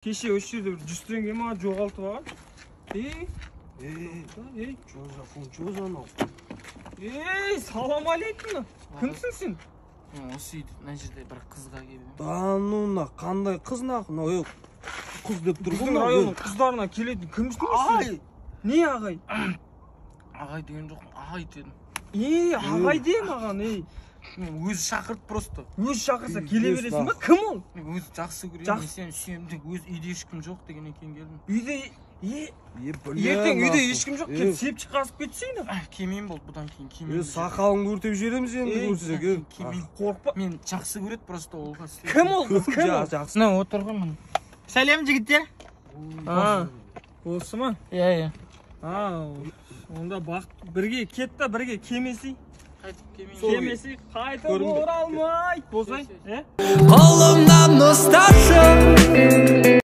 Кеше осы жерде бір 100 теңге ма жоғалтып алған. Чоз анау. Салам алейкум. Кімсің сен? Осы үйде мына жерде бір қызға келдім. Дануна қандай қыз нақ? Қыз деп тұр ғой. Біздің районның қыздарына келетін кімсің сен? Не ағай? Ағай деген жоқ, ағай дедім. Ағай де маған, Өзі шақырды просто. Өзі шақырса келе бересің ба? Кім ол? Өзі жақсы көремін, сені сүйемін деп, үйде ешкім жоқ деген екен келдім. Үйде, ертең үйде ешкім жоқ, келіп сепчі қасып кетсейін. Келмеймін болды, бұдан кейін келмеймін. Сақалыңды өртеп жібереміз енді көрсек. Қорықпа. Мен жақсы көреді просто ол қыз. Кім ол қыз? Кім ол? Жақсы. Мына отыр ғой міне. Сәлем жігіттер. Осы ма? Иә. Онда бақыт бірге кетті, бірге кемесей. Қайтып Кемесей қайтып оралмай. Болсай? Қолымнан ұсташы